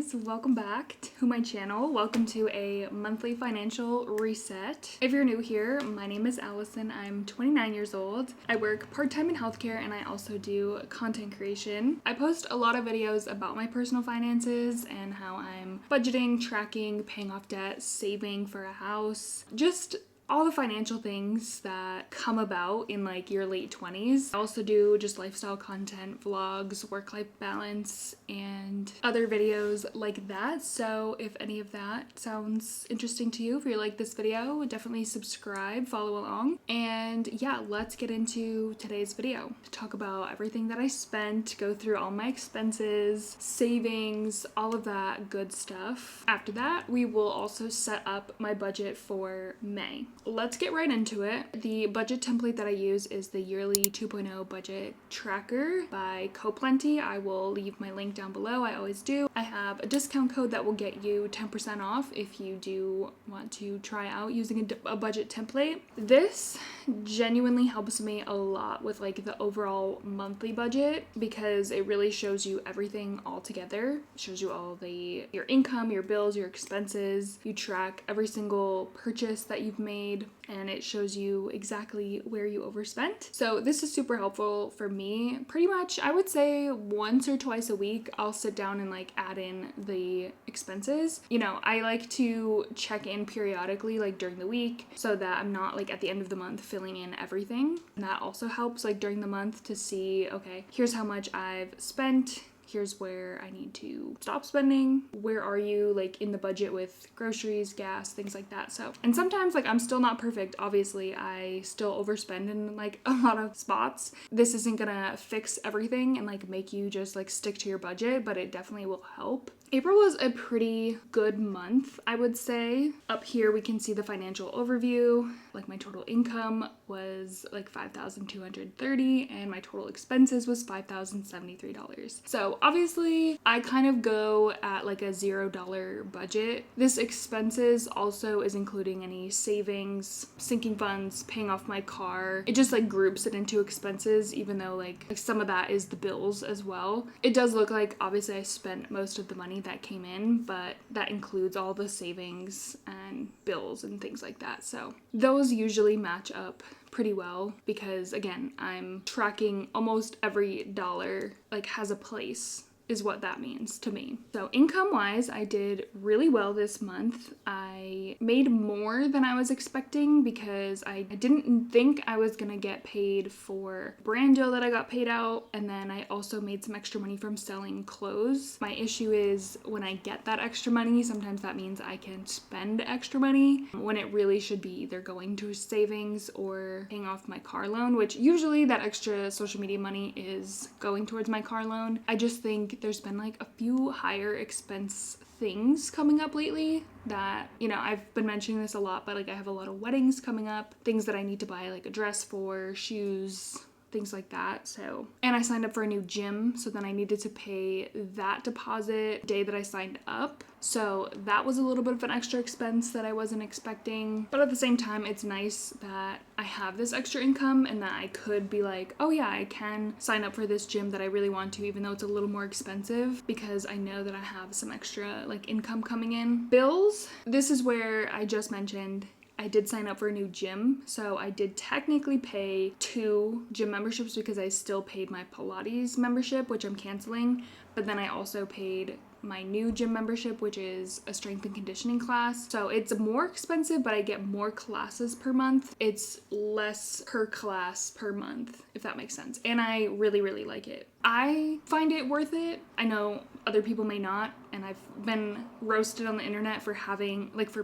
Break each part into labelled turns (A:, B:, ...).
A: guys, welcome back to my channel. Welcome to a monthly financial reset. If you're new here, my name is Allison. I'm 29 years old. I work part-time in healthcare and I also do content creation. I post a lot of videos about my personal finances and how I'm budgeting, tracking, paying off debt, saving for a house, just all the financial things that come about in like your late 20s. I also do just lifestyle content, vlogs, work-life balance, and other videos like that. So if any of that sounds interesting to you, if you like this video, definitely subscribe, follow along. And yeah, let's get into today's video. Talk about everything that I spent, go through all my expenses, savings, all of that good stuff. After that, we will also set up my budget for May. Let's get right into it. The budget template that I use is the yearly 2.0 budget tracker by Coplenty. I will leave my link down below. I always do. I have a discount code that will get you 10% off if you do want to try out using a budget template. This genuinely helps me a lot with like the overall monthly budget because it really shows you everything all together. It shows you all your income, your bills, your expenses. You track every single purchase that you've made, and it shows you exactly where you overspent. So this is super helpful for me. Pretty much, I would say once or twice a week, I'll sit down and like add in the expenses. You know, I like to check in periodically, like during the week, so that I'm not like at the end of the month filling in everything. And that also helps like during the month to see, okay, here's how much I've spent. Here's where I need to stop spending. Where are you like in the budget with groceries, gas, things like that. So, and sometimes like I'm still not perfect. Obviously, I still overspend in like a lot of spots. This isn't gonna fix everything and like make you just like stick to your budget, but it definitely will help. April was a pretty good month, I would say. Up here we can see the financial overview. Like my total income was like $5,230 and my total expenses was $5,073. So obviously I kind of go at like a $0 budget. This expenses also is including any savings, sinking funds, paying off my car. It just like groups it into expenses, even though like some of that is the bills as well. It does look like obviously I spent most of the money that came in, but that includes all the savings and bills and things like that. So those usually match up pretty well because again, I'm tracking almost every dollar like has a place is what that means to me. So income wise, I did really well this month. I made more than I was expecting because I didn't think I was gonna get paid for brand deal that I got paid out. And then I also made some extra money from selling clothes. My issue is when I get that extra money, sometimes that means I can spend extra money when it really should be either going to savings or paying off my car loan, which usually that extra social media money is going towards my car loan. I just think there's been like a few higher expense things coming up lately that, you know, I've been mentioning this a lot, but like I have a lot of weddings coming up, things that I need to buy like a dress for, shoes, things like that. So, and I signed up for a new gym, so then I needed to pay that deposit the day that I signed up. So that was a little bit of an extra expense that I wasn't expecting. But at the same time, it's nice that I have this extra income and that I could be like, oh yeah, I can sign up for this gym that I really want to, even though it's a little more expensive, because I know that I have some extra like income coming in. Bills, this is where I just mentioned I did sign up for a new gym, so I did technically pay 2 gym memberships because I still paid my Pilates membership, which I'm canceling, but then I also paid my new gym membership, which is a strength and conditioning class. So it's more expensive, but I get more classes per month. It's less per class per month, if that makes sense. And I really, really like it. I find it worth it. I know other people may not, and I've been roasted on the internet for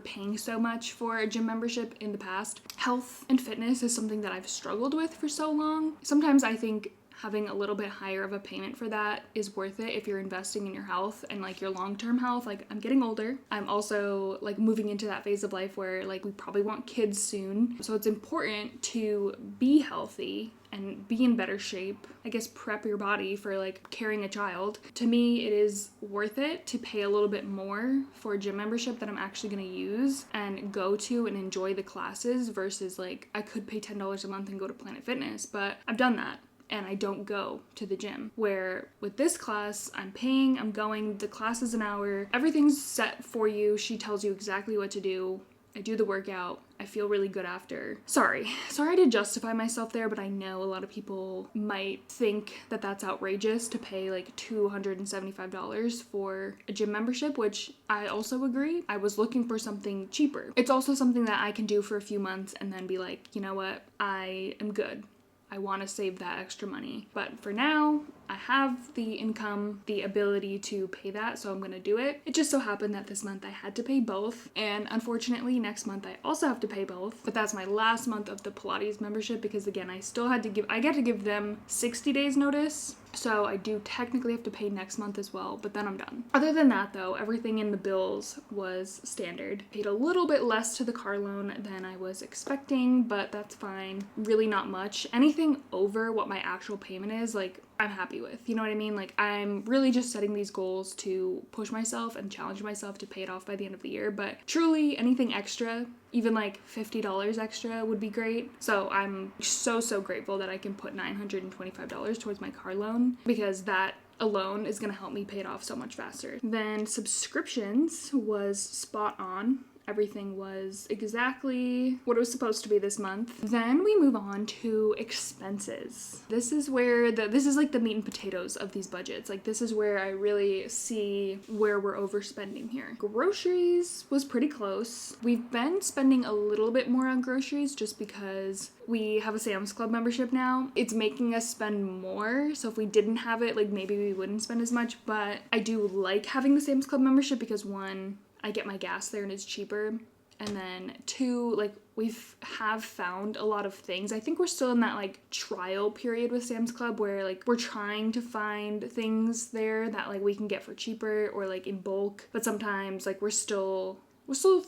A: paying so much for a gym membership in the past. Health and fitness is something that I've struggled with for so long. Sometimes I think having a little bit higher of a payment for that is worth it if you're investing in your health and like your long-term health. Like I'm getting older. I'm also like moving into that phase of life where like we probably want kids soon. So it's important to be healthy and be in better shape. I guess prep your body for like carrying a child. To me, it is worth it to pay a little bit more for a gym membership that I'm actually gonna use and go to and enjoy the classes versus like I could pay $10 a month and go to Planet Fitness, but I've done that. and I don't go to the gym. Where with this class, I'm paying, I'm going, the class is an hour, everything's set for you. She tells you exactly what to do. I do the workout. I feel really good after. Sorry to justify myself there, but I know a lot of people might think that that's outrageous to pay like $275 for a gym membership, which I also agree. I was looking for something cheaper. It's also something that I can do for a few months and then be like, you know what? I am good. I want to save that extra money. But for now, I have the income, the ability to pay that, so I'm going to do it. It just so happened that this month I had to pay both, and unfortunately next month I also have to pay both, but that's my last month of the Pilates membership because again, I get to give them 60 days notice. So I do technically have to pay next month as well, but then I'm done. Other than that though, everything in the bills was standard. Paid a little bit less to the car loan than I was expecting, but that's fine. Really not much. Anything over what my actual payment is, like, I'm happy with. You know what I mean? Like, I'm really just setting these goals to push myself and challenge myself to pay it off by the end of the year. But truly, anything extra, even like $50 extra would be great. So I'm so grateful that I can put $925 towards my car loan, because that alone is going to help me pay it off so much faster. Then subscriptions was spot on. Everything was exactly what it was supposed to be this month. Then we move on to expenses. This is where this is like the meat and potatoes of these budgets. Like, this is where I really see where we're overspending here. Groceries was pretty close. We've been spending a little bit more on groceries just because we have a Sam's Club membership now. It's making us spend more. So if we didn't have it, like, maybe we wouldn't spend as much. But I do like having the Sam's Club membership because, one, I get my gas there and it's cheaper. And then two, like, have found a lot of things. I think we're still in that like trial period with Sam's Club where like we're trying to find things there that like we can get for cheaper or like in bulk. But sometimes like we're still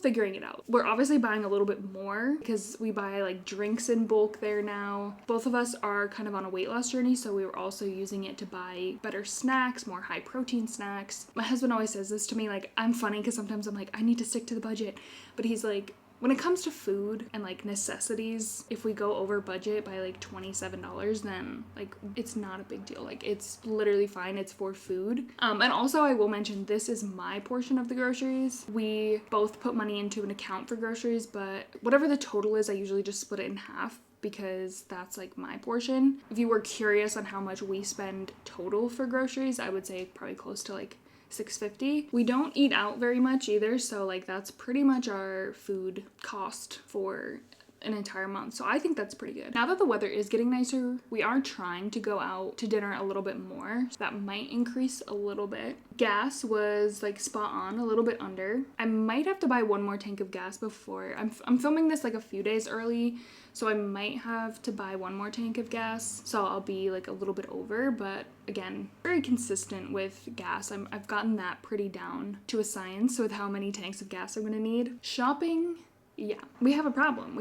A: figuring it out. We're obviously buying a little bit more because we buy like drinks in bulk there now. Both of us are kind of on a weight loss journey, so we were also using it to buy better snacks, more high protein snacks. My husband always says this to me, like, I'm funny because sometimes I'm like, I need to stick to the budget. But he's like, when it comes to food and like necessities, if we go over budget by like $27, then like it's not a big deal. Like, it's literally fine. It's for food. And also I will mention this is my portion of the groceries. We both put money into an account for groceries, but whatever the total is, I usually just split it in half because that's like my portion. If you were curious on how much we spend total for groceries, I would say probably close to like $650. We don't eat out very much either, so like that's pretty much our food cost for an entire month. So I think that's pretty good. Now that the weather is getting nicer, we are trying to go out to dinner a little bit more. So that might increase a little bit. Gas was like spot on, a little bit under. I might have to buy one more tank of gas before. I'm filming this like a few days early, so I might have to buy one more tank of gas. So I'll be like a little bit over, but again, very consistent with gas. I've gotten that pretty down to a science with how many tanks of gas I'm gonna need. Shopping, yeah, we have a problem.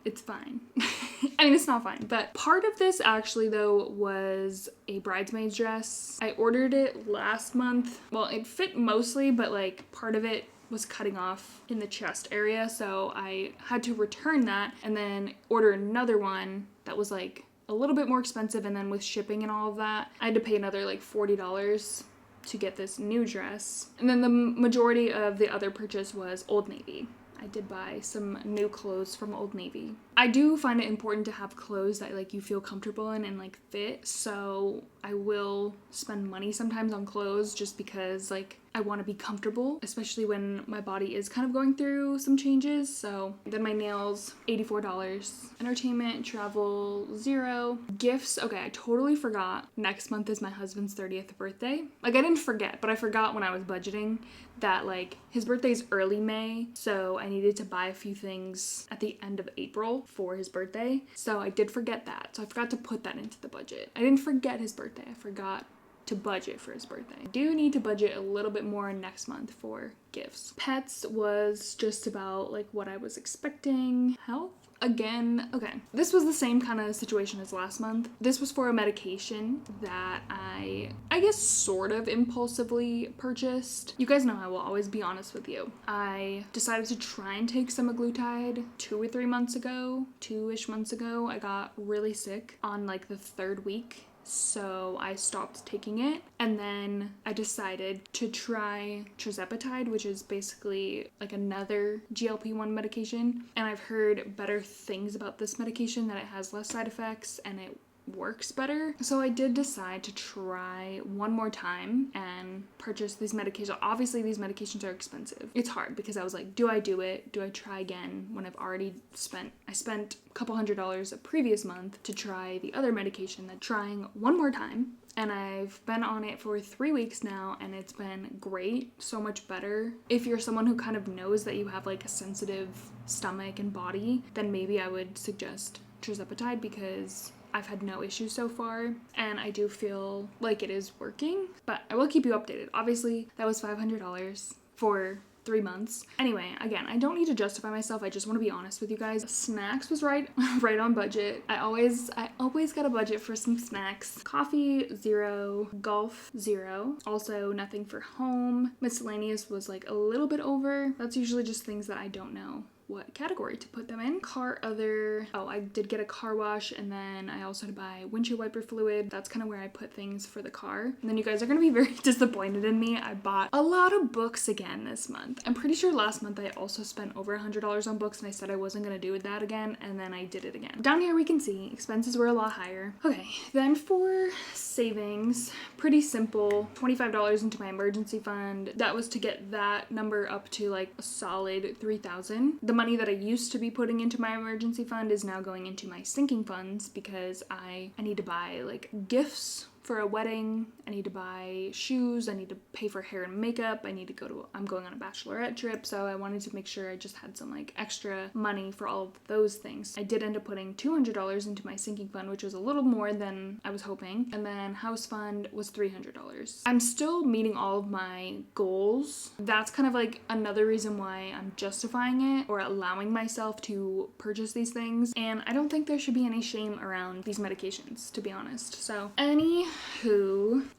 A: It's fine. I mean, it's not fine, but part of this actually though was a bridesmaid's dress. I ordered it last month. Well, it fit mostly, but like part of it was cutting off in the chest area, so I had to return that and then order another one that was like a little bit more expensive, and then with shipping and all of that, I had to pay another like $40 to get this new dress. And then the majority of the other purchase was Old Navy. I did buy some new clothes from Old Navy. I do find it important to have clothes that like you feel comfortable in and like fit, so I will spend money sometimes on clothes just because like I want to be comfortable, especially when my body is kind of going through some changes. So then my nails, $84. Entertainment, travel, $0. Gifts, okay, I totally forgot. Next month is my husband's 30th birthday. Like, I didn't forget, but I forgot when I was budgeting that like his birthday's early May, so I needed to buy a few things at the end of April for his birthday. So I did forget that. So I forgot to put that into the budget. I didn't forget his birthday. I forgot to budget for his birthday. I do need to budget a little bit more next month for gifts. Pets was just about like what I was expecting. Health? Again, okay, this was the same kind of situation as last month. This was for a medication that I guess sort of impulsively purchased. You guys know I will always be honest with you. I decided to try and take semaglutide 2-ish months ago. I got really sick on like the 3rd week. So I stopped taking it, and then I decided to try tirzepatide, which is basically like another GLP-1 medication. And I've heard better things about this medication, that it has less side effects and it works better. So I did decide to try one more time and purchase these medications. Obviously these medications are expensive. It's hard because I was like, do I do it? Do I try again when I've already spent a couple $100s a previous month to try the other medication? That trying one more time. And I've been on it for 3 weeks now, and it's been great, so much better. If you're someone who kind of knows that you have like a sensitive stomach and body, then maybe I would suggest tirzepatide, because I've had no issues so far, and I do feel like it is working, but I will keep you updated. Obviously, that was $500 for 3 months. Anyway, again, I don't need to justify myself. I just want to be honest with you guys. Snacks was right on budget. I always got a budget for some snacks. Coffee, 0. Golf, 0. Also, nothing for home. Miscellaneous was like a little bit over. That's usually just things that I don't know what category to put them in. Car other. Oh, I did get a car wash, and then I also had to buy windshield wiper fluid. That's kind of where I put things for the car. And then you guys are gonna be very disappointed in me. I bought a lot of books again this month. I'm pretty sure last month I also spent over $100 on books, and I said I wasn't gonna do that again, and then I did it again. Down here we can see expenses were a lot higher. Okay, then for savings, pretty simple. $25 into my emergency fund. That was to get that number up to like a solid $3,000. The money that I used to be putting into my emergency fund is now going into my sinking funds, because I need to buy like gifts for a wedding. I need to buy shoes. I need to pay for hair and makeup. I'm going on a bachelorette trip, so I wanted to make sure I just had some like extra money for all of those things. I did end up putting $200 into my sinking fund, which was a little more than I was hoping. And then house fund was $300. I'm still meeting all of my goals. That's kind of like another reason why I'm justifying it or allowing myself to purchase these things. And I don't think there should be any shame around these medications, to be honest. So anywho,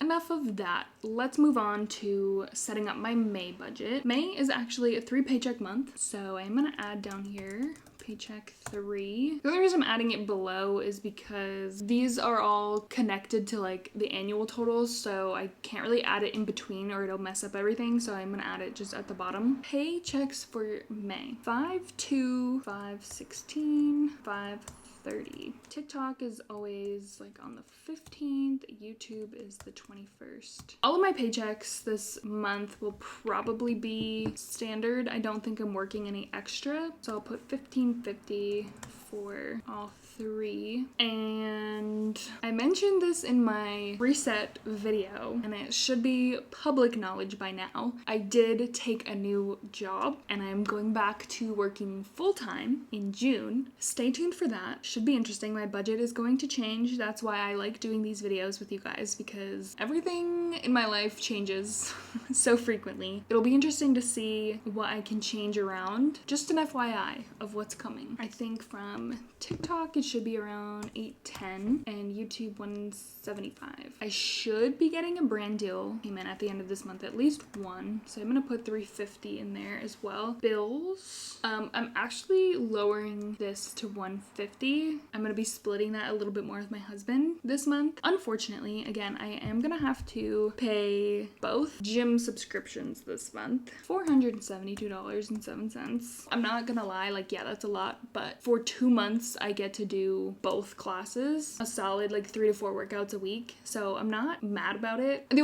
A: enough of that. Let's move on to setting up my May budget. May is actually a 3-paycheck month, so I'm gonna add down here paycheck 3. The only reason I'm adding it below is because these are all connected to like the annual totals, so I can't really add it in between or it'll mess up everything, so I'm gonna add it just at the bottom. Paychecks for May: 5/2, 5/16, 5/30. TikTok is always like on the 15th. YouTube is the 21st. All of my paychecks this month will probably be standard. I don't think I'm working any extra, so I'll put $15.50 for all 3. And I mentioned this in my reset video, and it should be public knowledge by now. I did take a new job, and I'm going back to working full-time in June. Stay tuned for that. Should be interesting. My budget is going to change. That's why I like doing these videos with you guys, because everything in my life changes so frequently. It'll be interesting to see what I can change around. Just an FYI of what's coming. I think from TikTok it should be around $8.10 and YouTube $175. I should be getting a brand deal payment at the end of this month, at least one, so I'm gonna put $350 in there as well. Bills, I'm actually lowering this to $150. I'm gonna be splitting that a little bit more with my husband this month. Unfortunately, again, I am gonna have to pay both gym subscriptions this month, $472.07. I'm not gonna lie, like, yeah, that's a lot, but for 2 months I get to do both classes, a solid like 3 to 4 workouts a week, so I'm not mad about it. The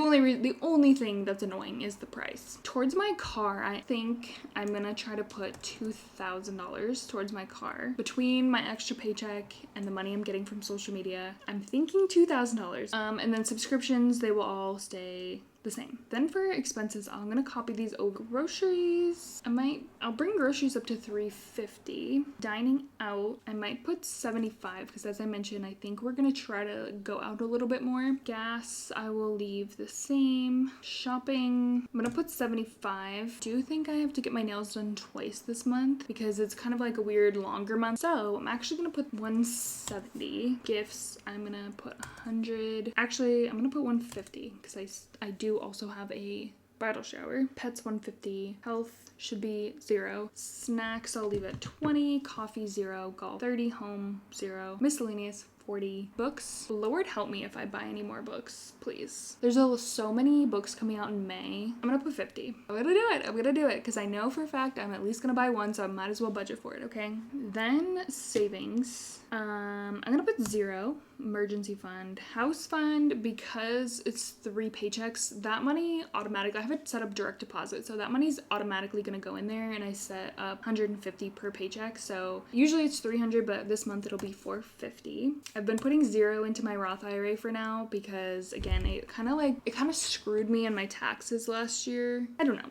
A: only thing that's annoying is the price. Towards my car, I think I'm gonna try to put $2,000 towards my car. Between my extra paycheck and the money I'm getting from social media, I'm thinking $2,000. And then subscriptions, they will all stay the same. Then for expenses, I'm gonna copy these over. Groceries, I'll bring groceries up to $3.50. Dining out, I might put $75 because as I mentioned, I think we're gonna try to go out a little bit more. Gas, I will leave the same. Shopping, I'm gonna put $75. Do think I have to get my nails done twice this month because it's kind of like a weird longer month. So I'm actually gonna put $170. Gifts, I'm gonna put $100. Actually, I'm gonna put $150 because I do also have a bridal shower. Pets $150. Health should be $0. Snacks I'll leave at $20. Coffee $0. Golf $30. Home $0. Miscellaneous $40. Books, Lord help me if I buy any more books, please. There's so many books coming out in May. I'm gonna put $50. I'm gonna do it because I know for a fact I'm at least gonna buy one, so I might as well budget for it, okay? Then savings, I'm gonna put $0. Emergency fund. House fund, because it's 3 paychecks, that money automatically, I have it set up direct deposit, so that money's automatically gonna go in there, and I set up $150 per paycheck, so usually it's $300, but this month it'll be $450. I've been putting $0 into my Roth IRA for now because again, it kind of screwed me in my taxes last year. I don't know.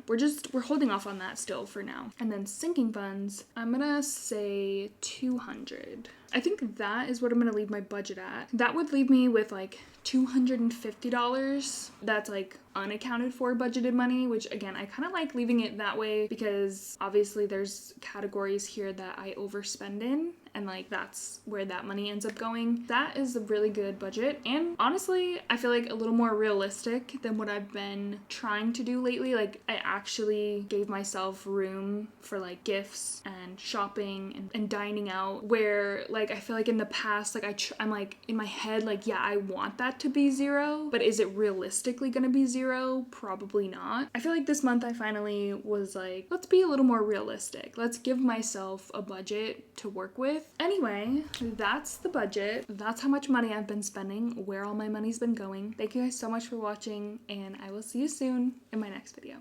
A: We're holding off on that still for now. And then sinking funds, I'm gonna say $200. I think that is what I'm gonna leave my budget at. That would leave me with like $250. That's like unaccounted for budgeted money, which again, I kind of like leaving it that way because obviously there's categories here that I overspend in, and like that's where that money ends up going. That is a really good budget, and honestly I feel like a little more realistic than what I've been trying to do lately. Like I actually gave myself room for like gifts and shopping and dining out, where like I feel like in the past, like I'm like in my head like, yeah, I want that to be $0, but is it realistically gonna be $0? Probably not. I feel like this month I finally was like, let's be a little more realistic. Let's give myself a budget to work with. Anyway, that's the budget. That's how much money I've been spending, where all my money's been going. Thank you guys so much for watching, and I will see you soon in my next video.